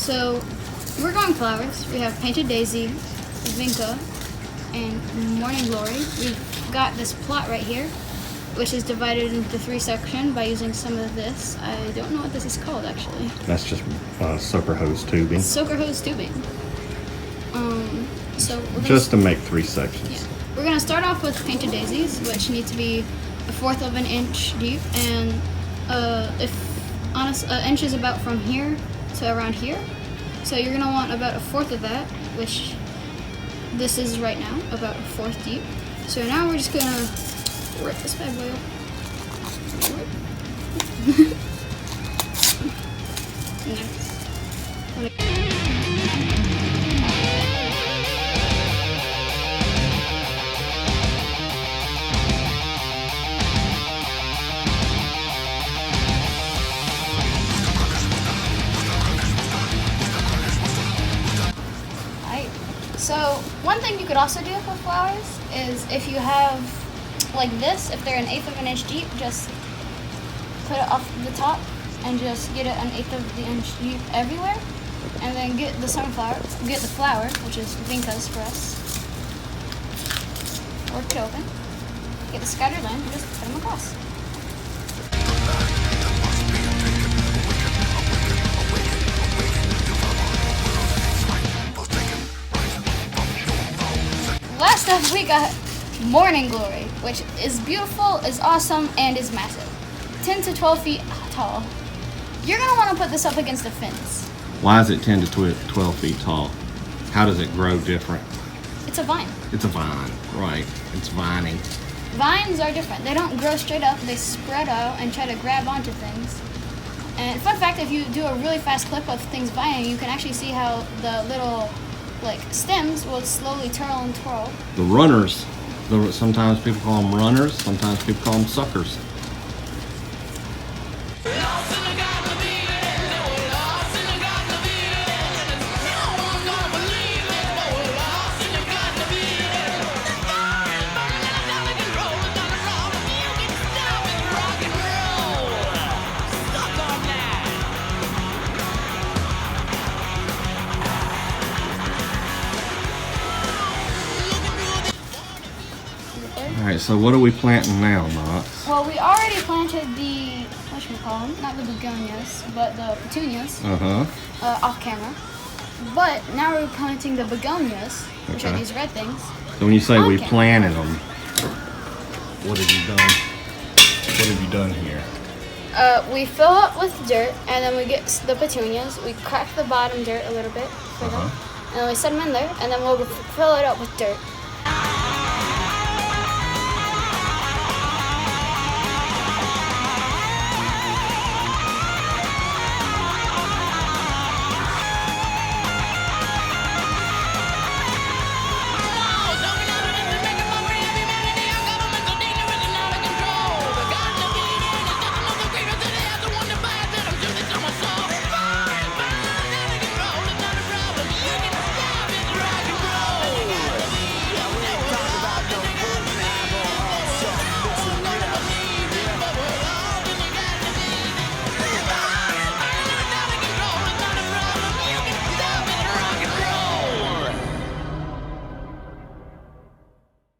So we're going flowers. We have Painted Daisy, Vinca, and Morning Glory. We've got this plot right here, which is divided into 3 sections by using some of this. I don't know what this is called actually. That's just soaker hose tubing. Soaker hose tubing. So we're just to make 3 sections. Yeah. We're gonna start off with Painted Daisies, which need to be 1/4 of an inch deep, and an inch is about from here to around here. So you're gonna want about 1/4 of that, which this is right now, about 1/4 deep. So now we're just gonna rip this bad boy up. Next. So one thing you could also do with flowers is if you have like this, if they're 1/8 of an inch deep, just put it off the top and just get it 1/8 of the inch deep everywhere, and then get the flower, which is Vinca's for us. Work it open, get the scattered line, and just put them across. Last up, we got Morning Glory, which is beautiful, is awesome, and is massive. 10 to 12 feet tall. You're going to want to put this up against a fence. Why is it 10 to 12 feet tall? How does it grow different? It's a vine. It's a vine, right. It's vining. Vines are different. They don't grow straight up. They spread out and try to grab onto things. And fun fact, if you do a really fast clip of things vining, you can actually see how the little stems will slowly twirl and twirl. The runners, sometimes people call them runners, sometimes people call them suckers. Alright, so what are we planting now, Knox? Well, we already planted the, not the begonias, but the petunias off camera. But now we're planting the begonias, which are these red things. So when you say we planted them, what have you done? What have you done here? We fill up with dirt, and then we get the petunias. We crack the bottom dirt a little bit for them, and then we set them in there, and then we'll fill it up with dirt.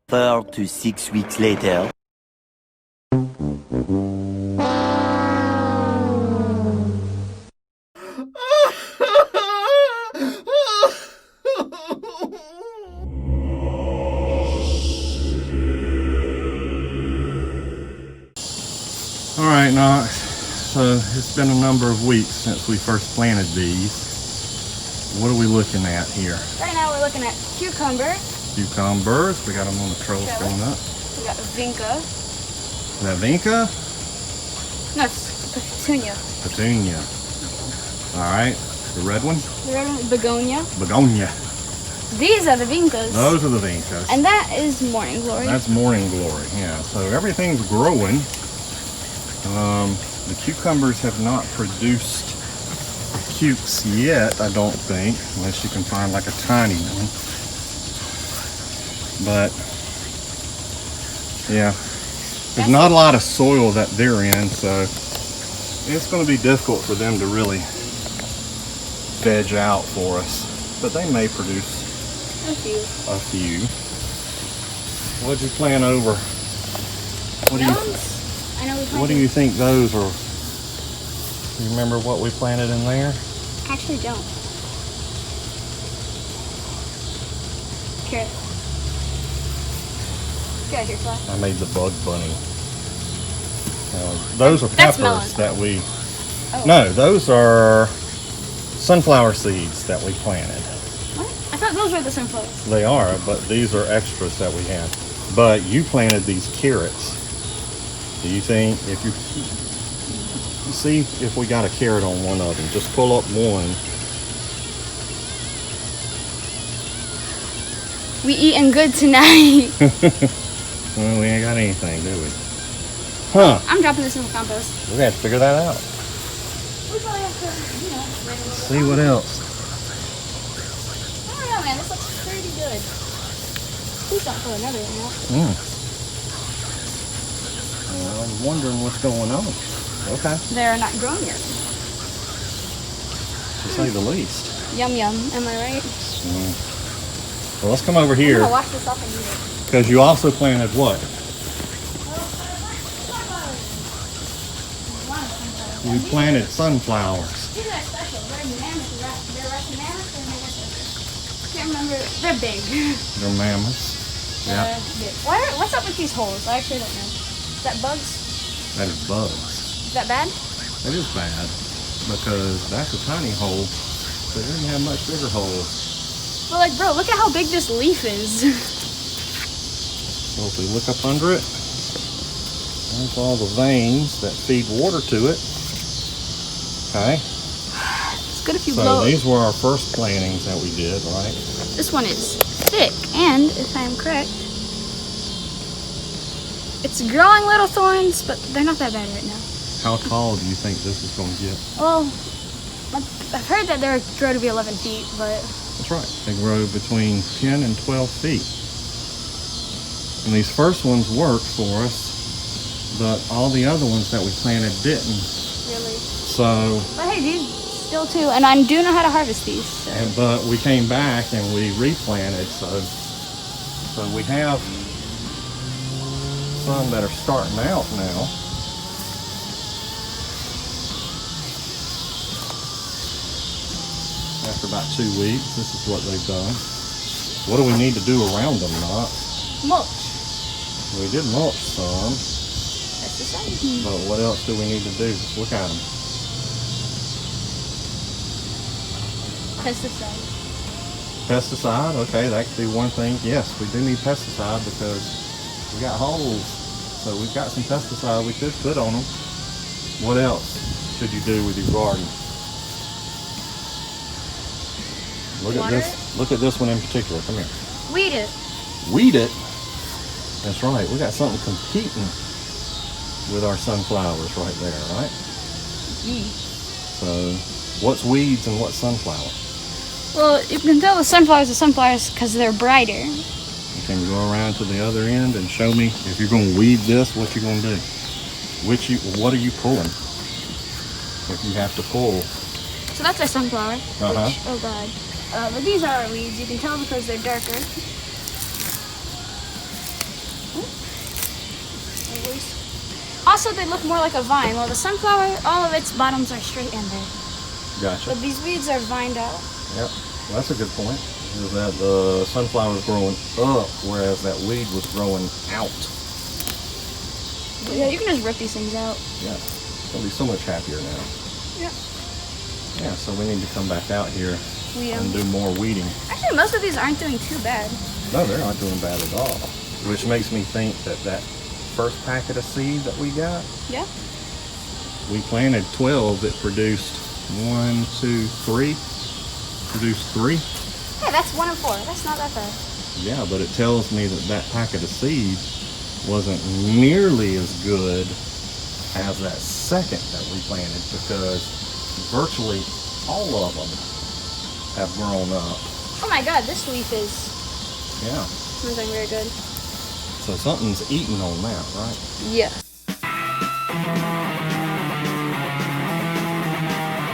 Four to 6 weeks later. Alright, Knox. so it's been a number of weeks since we first planted these. What are we looking at here? Right now we're looking at cucumber. Cucumbers. We got them on the trellis Trellis. going up. We got vinca. Is that vinca? No, it's petunia. Petunia. All right. The red one? The red one, begonia. Begonia. These are the vincas. Those are the vincas. And that is morning glory. That's morning glory, yeah. So everything's growing. The cucumbers have not produced cukes yet, I don't think, unless you can find like a tiny one. But yeah, there's not a lot of soil that they're in, so it's going to be difficult for them to really veg out for us. But they may produce a few. a few. What'd you plant over? What do you? I know we planted. What do you think those are? You remember what we planted in there? Actually don't. Carrot. Get out of here, fly. I made the bug bunny. Those are That's peppers melon. that we. Oh. No, those are sunflower seeds that we planted. What? I thought those were the sunflowers. They are, but these are extras that we have. But you planted these carrots. Do you think if you see if we got a carrot on one of them? Just pull up one. We eating good tonight. Well, we ain't got anything, do we? Huh? I'm dropping this in the compost. We have to figure that out. We probably have to, you know, wait a little See what else. I don't know, man. This looks pretty good. Please don't throw another one out. Well, I'm wondering what's going on. Okay, They're not grown yet. to say the least. Yum yum. Am I right? Well, let's come over I'm here gonna wash this off and eat it. because you also planted what? You planted sunflowers. These are special. They're mammoth. They're Russian mammoth or mega special? Can't remember. They're big. They're mammoths. Yeah, Big. What's up with these holes? I actually don't know. Is that bugs? that is bugs. Is that bad? That is bad because that's a tiny hole. But then you have much bigger holes. Well, like, bro, look at how big this leaf is. So if we look up under it, there's all the veins that feed water to it. Okay. It's good if you So blow. these were our first plantings that we did, right? This one is thick, and if I am correct, it's growing little thorns, but they're not that bad right now. How tall do you think this is going to get? Well, I've heard that they grow to be 11 feet, but That's right. They grow between 10 and 12 feet. And these first ones worked for us, but all the other ones that we planted didn't. really. So, But hey, these still too, and I do know how to harvest these. So. but we came back and we replanted, so we have some that are starting out now. After about 2 weeks, this is what they've done. What do we need to do around them, Knox? Mulch. We did mulch some, That's the same. but what else do we need to do? Just look at them. Pesticide. Pesticide, okay, that could be one thing. Yes, we do need pesticide because we got holes. So we've got some pesticide we could put on them. What else should you do with your garden? Look at this. Look at this one in particular. Come here. Weed it. Weed it. That's right. We got something competing with our sunflowers right there, right? So, what's weeds and what's sunflower? Well, you can tell the sunflowers are sunflowers because they're brighter. Can you go around to the other end and show me if you're going to weed this? What you going to do? What are you pulling? If you have to pull. So that's a sunflower. Uh-huh. Which, oh god. But these are our weeds. You can tell because they're darker. Also, they look more like a vine. While the sunflower, all of its bottoms are straight in there. Gotcha. But these weeds are vined out. Yep. Well, that's a good point. Is that the sunflower is growing up, whereas that weed was growing out. Yeah, you can just rip these things out. Yeah. They'll be so much happier now. Yeah. Yeah, so we need to come back out here Weed 'em. and do more weeding. Actually, most of these aren't doing too bad. No, they're not doing bad at all. Which makes me think that that first packet of seed that we got, Yeah. we planted 12 that produced 1, 2, 3. Produced 3. Hey, that's 1 and 4. That's not that bad. Yeah, but it tells me that that packet of seed wasn't nearly as good as that second that we planted, because virtually all of them have grown up. Oh my god, this leaf is Yeah. doing very good. So something's eating on that, right? Yeah.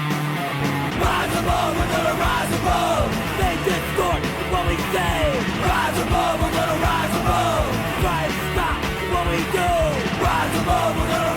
Rise above, we're gonna rise above. They distort what we say. Rise above, we're gonna rise above. Try and stop what we do. Rise above, we're gonna